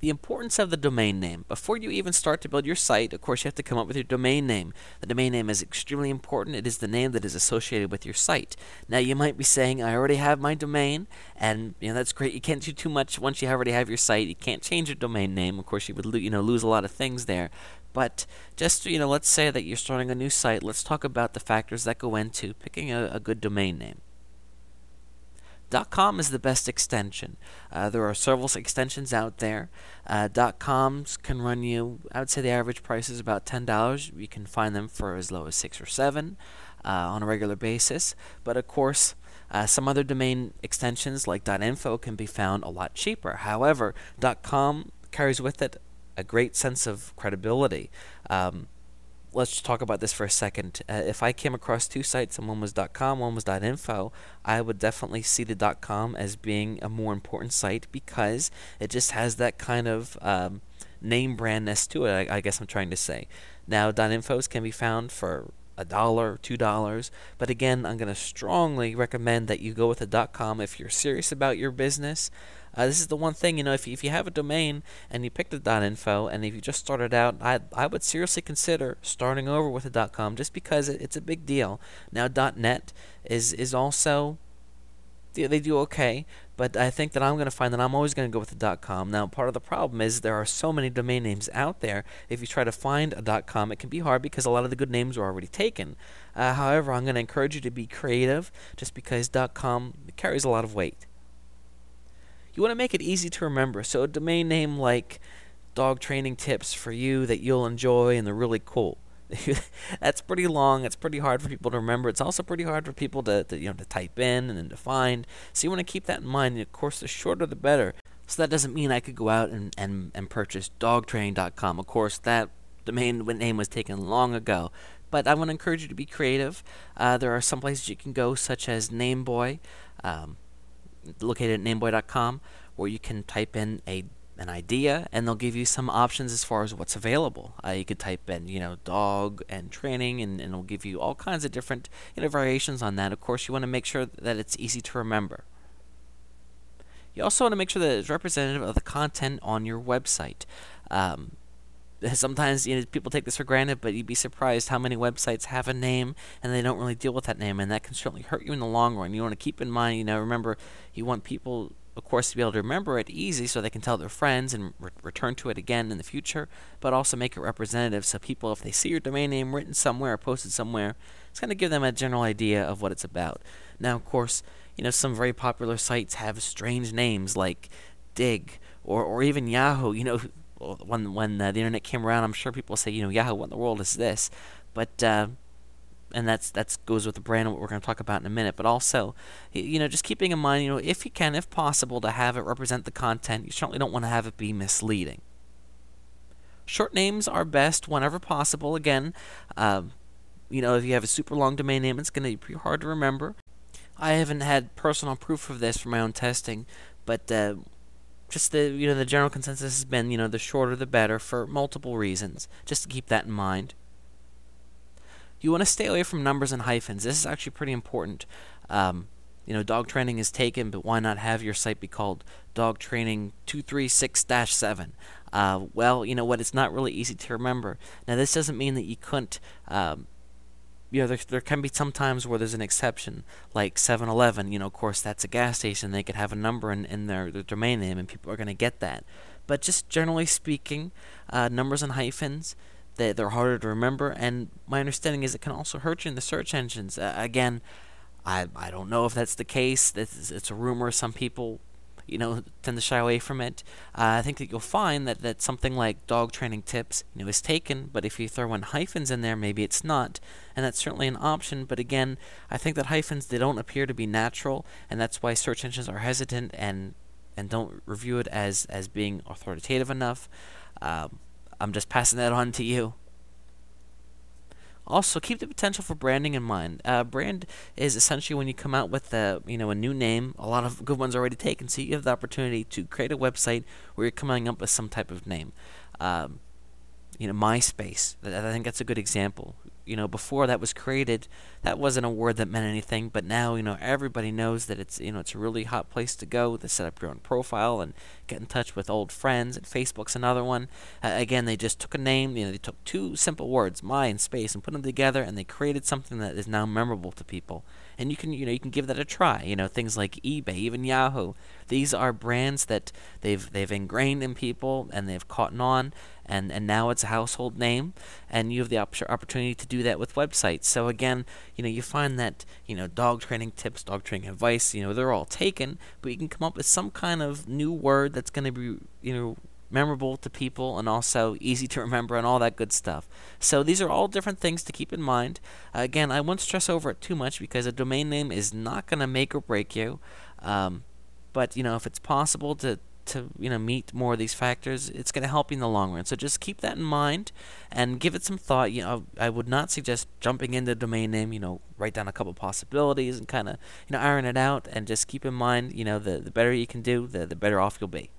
The importance of the domain name. Before you even start to build your site, of course, you have to come up with your domain name. The domain name is extremely important. It is the name that is associated with your site. Now, you might be saying, I already have my domain, and that's great. You can't do too much once you already have your site. You can't change your domain name. Of course, you would lose a lot of things there. But just let's say that you're starting a new site. Let's talk about the factors that go into picking a good domain name. .com is the best extension. There are several extensions out there. .coms can run you, I would say the average price is about $10. You can find them for as low as $6 or $7 on a regular basis. But of course, some other domain extensions like .info can be found a lot cheaper. However, .com carries with it a great sense of credibility. Let's just talk about this for a second. If I came across two sites and one was .com, one was .info, I would definitely see the .com as being a more important site because it just has that kind of name brandness to it, I guess I'm trying to say. Now, .infos can be found for $1, $2, but again, I'm going to strongly recommend that you go with the .com if you're serious about your business. This is the one thing, if you have a domain and you picked the .info, and if you just started out, I would seriously consider starting over with the .com just because it's a big deal. Now, .net is also, they do okay, but I think that I'm going to find that I'm always going to go with the .com. Now, part of the problem is there are so many domain names out there. If you try to find a .com, it can be hard because a lot of the good names are already taken. However, I'm going to encourage you to be creative just because .com carries a lot of weight. You want to make it easy to remember, so a domain name like Dog Training Tips for you that you'll enjoy and they're really cool. That's pretty long. It's pretty hard for people to remember. It's also pretty hard for people to type in and then to find. So you want to keep that in mind. And of course, the shorter the better. So that doesn't mean I could go out and purchase dogtraining.com. Of course, that domain name was taken long ago. But I want to encourage you to be creative. There are some places you can go, such as Nameboy. Located at nameboy.com, where you can type in an idea and they'll give you some options as far as what's available. You could type in dog and training, and it'll give you all kinds of different variations on that. Of course, you want to make sure that it's easy to remember. You also want to make sure that it's representative of the content on your website. Sometimes people take this for granted, but you'd be surprised how many websites have a name and they don't really deal with that name, and that can certainly hurt you in the long run. You want to keep in mind, remember, you want people, of course, to be able to remember it easy so they can tell their friends and return to it again in the future, but also make it representative so people, if they see your domain name written somewhere or posted somewhere, it's going to give them a general idea of what it's about. Now, of course, some very popular sites have strange names like Dig or even Yahoo. When the internet came around, I'm sure people say, Yahoo, what in the world is this? But and that goes with the brand and what we're going to talk about in a minute. But also, just keeping in mind, if you can, if possible, to have it represent the content, you certainly don't want to have it be misleading. Short names are best whenever possible. Again, if you have a super long domain name, it's going to be pretty hard to remember. I haven't had personal proof of this from my own testing, but just the general consensus has been, the shorter the better for multiple reasons, just to keep that in mind. You want to stay away from numbers and hyphens. This is actually pretty important. Dog training is taken, but why not have your site be called Dog Training 236-7? Well, what, it's not really easy to remember. Now, this doesn't mean that you couldn't there can be some times where there's an exception, like 7-Eleven. Of course, that's a gas station. They could have a number in their domain name, and people are going to get that. But just generally speaking, numbers and hyphens, they're harder to remember, and my understanding is it can also hurt you in the search engines. Again, I don't know if that's the case. It's a rumor. Some people tend to shy away from it. I think that you'll find that something like Dog Training Tips, is taken, but if you throw in hyphens in there, maybe it's not, and that's certainly an option. But again, I think that hyphens, they don't appear to be natural, and that's why search engines are hesitant and don't review it as being authoritative enough. I'm just passing that on to you. Also, keep the potential for branding in mind. Brand is essentially when you come out with a new name. A lot of good ones are already taken, so you have the opportunity to create a website where you're coming up with some type of name. MySpace. I think that's a good example. Before that was created, that wasn't a word that meant anything, but now everybody knows that it's it's a really hot place to go to set up your own profile and get in touch with old friends. And Facebook's another one. Again, they just took a name. They took two simple words, my and space, and put them together, and they created something that is now memorable to people. And you can give that a try. Things like eBay, even Yahoo. These are brands that they've ingrained in people, and they've caught on, and now it's a household name, and you have the opportunity to do that with websites. So again, you find that dog training tips, dog training advice, they're all taken, but you can come up with some kind of new word that's going to be memorable to people and also easy to remember and all that good stuff. So these are all different things to keep in mind. Again, I won't stress over it too much because a domain name is not going to make or break you. But if it's possible to meet more of these factors, it's going to help you in the long run. So just keep that in mind and give it some thought. I would not suggest jumping into the domain name. Write down a couple possibilities and kind of iron it out, and just keep in mind, the better you can do, the better off you'll be.